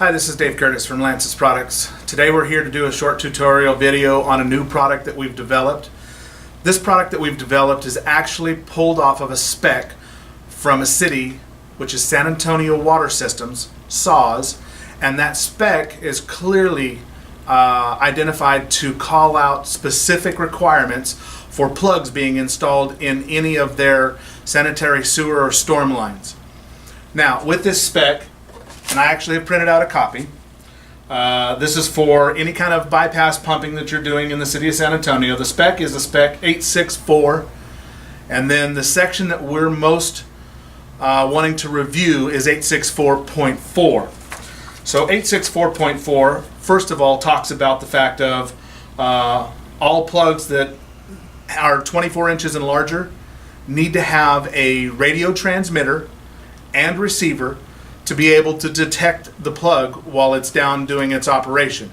Hi, this is Dave Curtis from LANSAS Products. Today we're here to do a short tutorial video on a new product that we've developed. This product that we've developed is actually pulled off of a spec from a city, which is San Antonio Water Systems, SAWS, and that spec is clearly identified to call out specific requirements for plugs being installed in any of their sanitary sewer or storm lines. Now, with this spec, and I actually have printed out a copy. This is for any kind of bypass pumping that you're doing in the city of San Antonio. The spec is a spec 864, and then the section that we're most wanting to review is 864.4. So 864.4, first of all, talks about the fact of all plugs that are 24 inches and larger need to have a radio transmitter and receiver to be able to detect the plug while it's down doing its operation.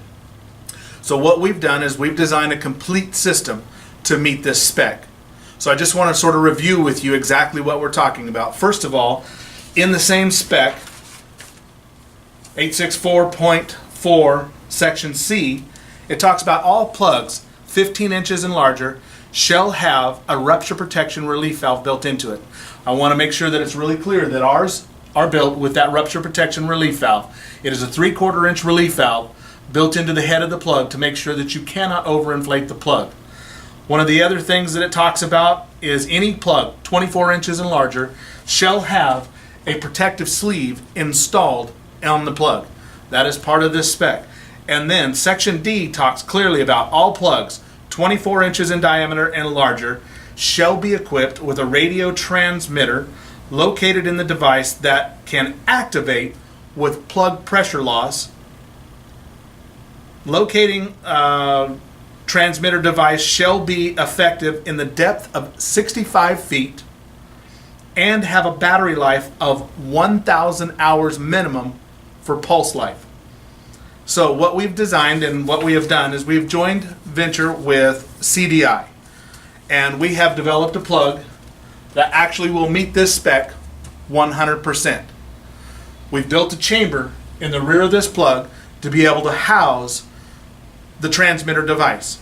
So what we've done is we've designed a complete system to meet this spec. So I just want to sort of review with you exactly what we're talking about. First of all, in the same spec, 864.4 section C, it talks about all plugs 15 inches and larger shall have a rupture protection relief valve built into it. I want to make sure that it's really clear that ours are built with that rupture protection relief valve. It is a 3/4 inch relief valve built into the head of the plug to make sure that you cannot overinflate the plug. One of the other things that it talks about is any plug 24 inches and larger shall have a protective sleeve installed on the plug. That is part of this spec. And then section D talks clearly about all plugs 24 inches in diameter and larger shall be equipped with a radio transmitter located in the device that can activate with plug pressure loss. Locating transmitter device shall be effective in the depth of 65 feet and have a battery life of 1,000 hours minimum for pulse life. So what we've designed and what we have done is we've joined venture with CDI, and we have developed a plug that actually will meet this spec 100%. We've built a chamber in the rear of this plug to be able to house the transmitter device.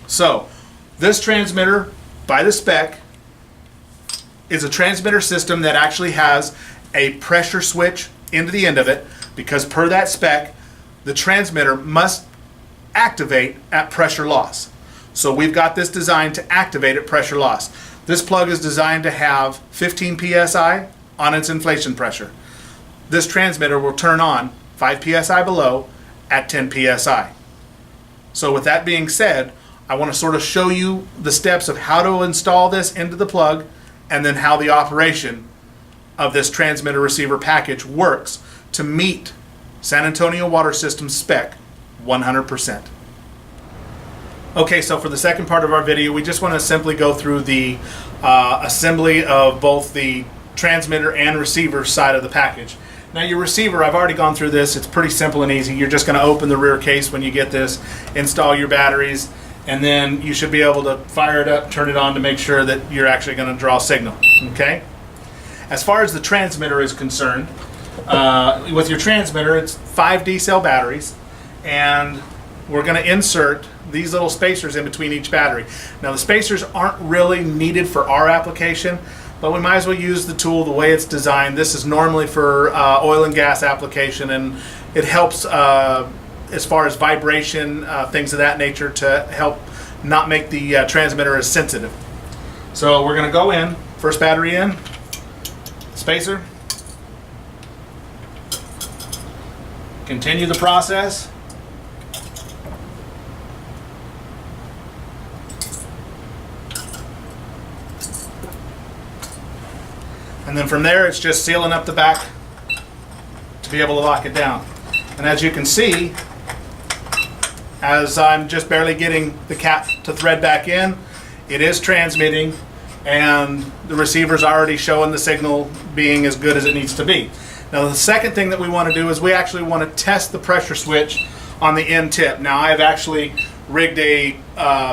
So this transmitter by the spec is a transmitter system that actually has a pressure switch into the end of it, because per that spec the transmitter must activate at pressure loss. So we've got this designed to activate at pressure loss. This plug is designed to have 15 psi on its inflation pressure. This transmitter will turn on 5 psi below at 10 psi. So with that being said, I want to sort of show you the steps of how to install this into the plug and then how the operation of this transmitter receiver package works to meet San Antonio Water Systems spec 100%. Okay, so for the second part of our video, we just want to simply go through the assembly of both the transmitter and receiver side of the package. Now your receiver, I've already gone through this. It's pretty simple and easy. You're just going to open the rear case when you get this, install your batteries, and then you should be able to fire it up, turn it on to make sure that you're actually going to draw signal. Okay? As far as the transmitter is concerned, with your transmitter, it's 5 D-cell batteries, and we're going to insert these little spacers in between each battery. Now the spacers aren't really needed for our application, but we might as well use the tool the way it's designed. This is normally for oil and gas application, and it helps as far as vibration, things of that nature, to help not make the transmitter as sensitive. So we're going to go in, first battery in, spacer, continue the process. And then from there, it's just sealing up the back to be able to lock it down. And as you can see, as I'm just barely getting the cap to thread back in, it is transmitting, and the receiver's already showing the signal being as good as it needs to be. Now the second thing that we want to do is we actually want to test the pressure switch on the end tip. Now I've actually rigged a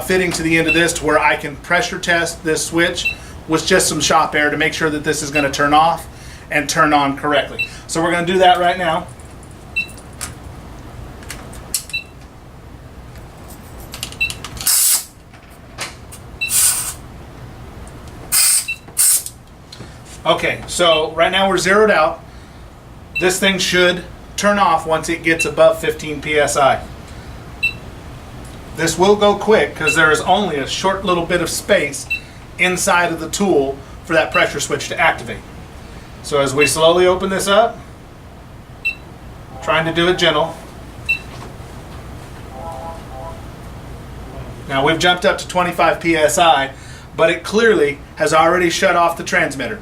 fitting to the end of this to where I can pressure test this switch with just some shop air to make sure that this is going to turn off and turn on correctly. So we're going to do that right now. Okay, so right now we're zeroed out. This thing should turn off once it gets above 15 psi. This will go quick because there is only a short little bit of space inside of the tool for that pressure switch to activate. So as we slowly open this up, trying to do it gentle. Now we've jumped up to 25 psi, but it clearly has already shut off the transmitter.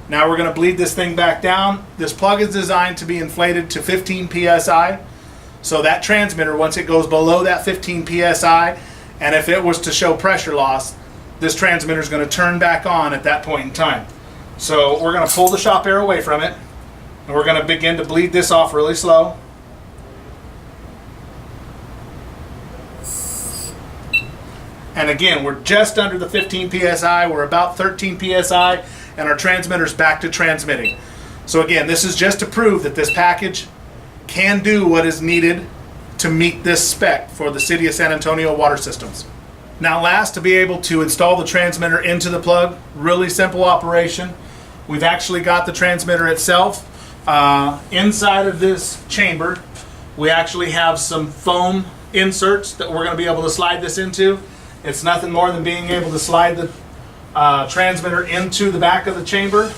Now we're going to bleed this thing back down. This plug is designed to be inflated to 15 psi. So that transmitter, once it goes below that 15 psi, and if it was to show pressure loss, this transmitter is going to turn back on at that point in time. So we're going to pull the shop air away from it, and we're going to begin to bleed this off really slow. And again, we're just under the 15 psi. We're about 13 psi, and our transmitter's back to transmitting. So again, this is just to prove that this package can do what is needed to meet this spec for the City of San Antonio water systems. Now last, to be able to install the transmitter into the plug, really simple operation. We've actually got the transmitter itself. Inside of this chamber, we actually have some foam inserts that we're going to be able to slide this into. It's nothing more than being able to slide the transmitter into the back of the chamber.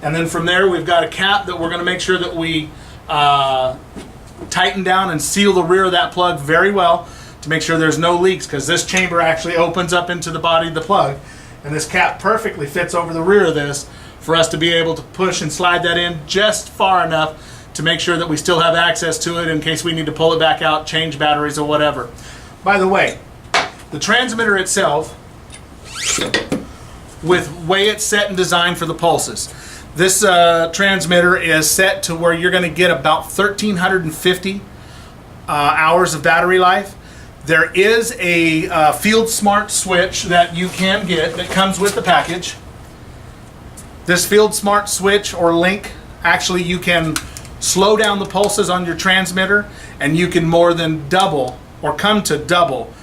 And then from there, we've got a cap that we're going to make sure that we tighten down and seal the rear of that plug very well to make sure there's no leaks, because this chamber actually opens up into the body of the plug, and this cap perfectly fits over the rear of this for us to be able to push and slide that in just far enough to make sure that we still have access to it in case we need to pull it back out, change batteries or whatever. By the way, the transmitter itself, with way it's set and designed for the pulses, this transmitter is set to where you're going to get about 1,350 hours of battery life. There is a Field Smart switch that you can get that comes with the package. This Field Smart switch or link, actually you can slow down the pulses on your transmitter, and you can more than double or come to double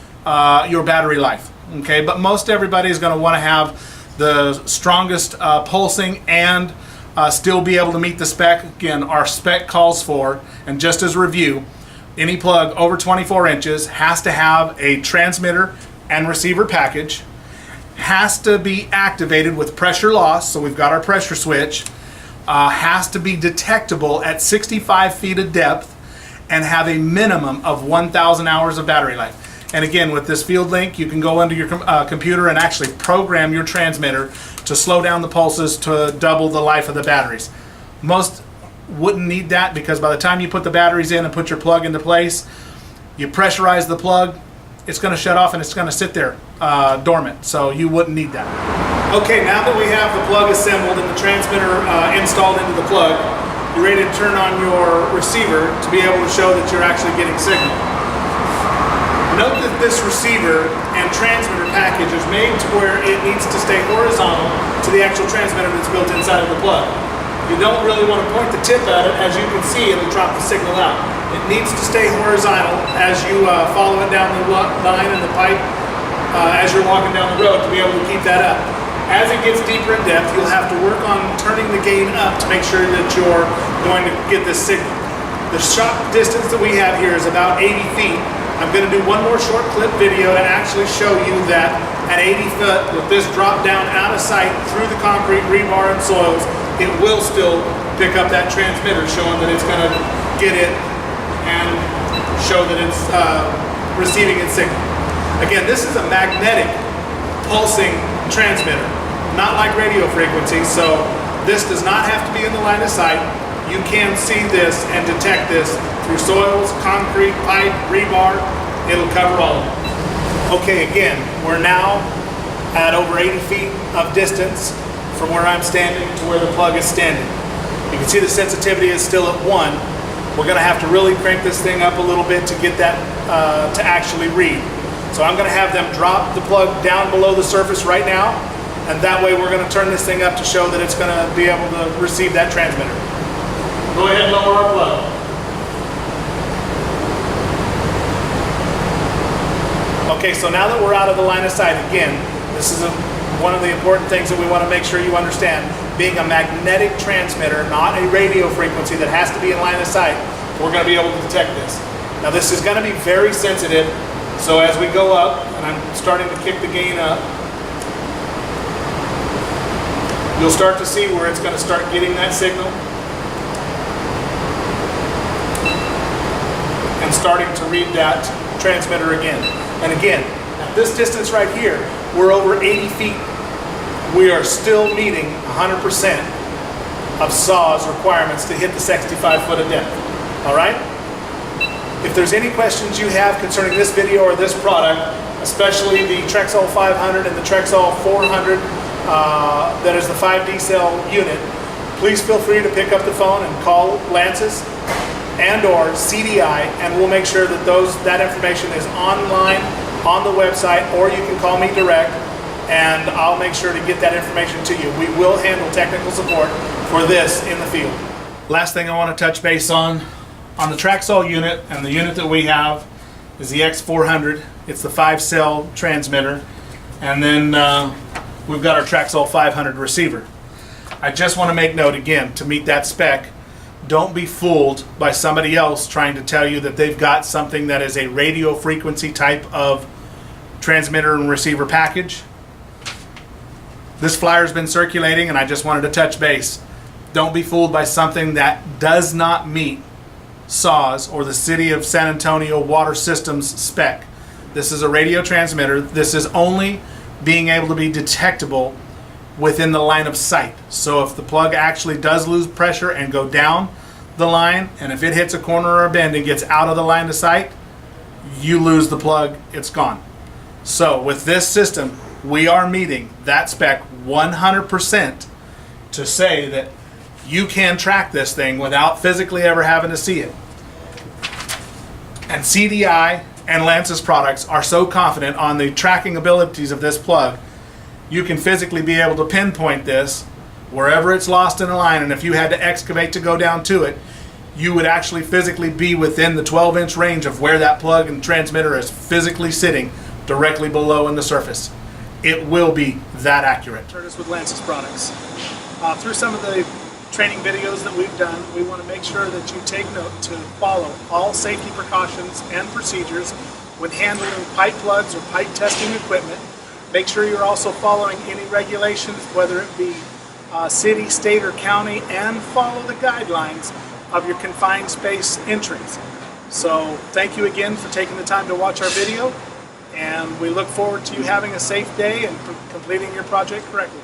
your battery life. Okay, but most everybody is going to want to have the strongest pulsing and still be able to meet the spec. Again, our spec calls for, and just as a review, any plug over 24 inches has to have a transmitter and receiver package, has to be activated with pressure loss, so we've got our pressure switch, has to be detectable at 65 feet of depth, and have a minimum of 1,000 hours of battery life. And again, with this field link, you can go into your computer and actually program your transmitter to slow down the pulses to double the life of the batteries. Most wouldn't need that, because by the time you put the batteries in and put your plug into place, you pressurize the plug, it's going to shut off and it's going to sit there dormant, so you wouldn't need that. Okay, now that we have the plug assembled and the transmitter installed into the plug, you're ready to turn on your receiver to be able to show that you're actually getting signal. Note that this receiver and transmitter package is made to where it needs to stay horizontal to the actual transmitter that's built inside of the plug. You don't really want to point the tip at it. As you can see, it'll drop the signal out. It needs to stay horizontal as you follow it down the line and the pipe as you're walking down the road to be able to keep that up. As it gets deeper in depth, you'll have to work on turning the gain up to make sure that you're going to get this signal. The shot distance that we have here is about 80 feet. I'm going to do one more short clip video and actually show you that at 80 foot, with this drop down out of sight through the concrete, rebar, and soils, it will still pick up that transmitter, showing that it's going to get it and show that it's receiving its signal. Again, this is a magnetic pulsing transmitter, not like radio frequency, so this does not have to be in the line of sight. You can see this and detect this through soils, concrete, pipe, rebar. It'll cover all of it. Okay, again, we're now at over 80 feet of distance from where I'm standing to where the plug is standing. You can see the sensitivity is still at 1. We're going to have to really crank this thing up a little bit to get that to actually read. So I'm going to have them drop the plug down below the surface right now, and that way we're going to turn this thing up to show that it's going to be able to receive that transmitter. Go ahead and lower our plug. Okay, so now that we're out of the line of sight, again, this is one of the important things that we want to make sure you understand. being a magnetic transmitter, not a radio frequency that has to be in line of sight, we're going to be able to detect this. Now this is going to be very sensitive, so as we go up, and I'm starting to kick the gain up, you'll start to see where it's going to start getting that signal and starting to read that transmitter again. And again, at this distance right here, we're over 80 feet. We are still meeting 100% of SAWS requirements to hit the 65 foot of depth. All right? If there's any questions you have concerning this video or this product, especially the Trexol 500 and the Trexol 400, that is the 5D cell unit, please feel free to pick up the phone and call LANSAS and or CDI, and we'll make sure that that information is online on the website, or you can call me direct and I'll make sure to get that information to you. We will handle technical support for this in the field. Last thing I want to touch base on the Trexol unit, and the unit that we have is the X400. It's the 5-cell transmitter, and then we've got our Trexol 500 receiver. I just want to make note again, to meet that spec, don't be fooled by somebody else trying to tell you that they've got something that is a radio frequency type of transmitter and receiver package. This flyer's been circulating, and I just wanted to touch base. Don't be fooled by something that does not meet SAWS or the City of San Antonio Water Systems spec. This is a radio transmitter. This is only being able to be detectable within the line of sight. So if the plug actually does lose pressure and go down the line, and if it hits a corner or a bend and gets out of the line of sight, you lose the plug, it's gone. So with this system, we are meeting that spec 100% to say that you can track this thing without physically ever having to see it. And CDI and LANSAS products are so confident on the tracking abilities of this plug, you can physically be able to pinpoint this wherever it's lost in a line, and if you had to excavate to go down to it, you would actually physically be within the 12-inch range of where that plug and transmitter is physically sitting directly below in the surface. It will be that accurate. Curtis with LANSAS products. Through some of the training videos that we've done, we want to make sure that you take note to follow all safety precautions and procedures when handling pipe plugs or pipe testing equipment. Make sure you're also following any regulations, whether it be city, state, or county, and follow the guidelines of your confined space entries. So thank you again for taking the time to watch our video, and we look forward to you having a safe day and completing your project correctly.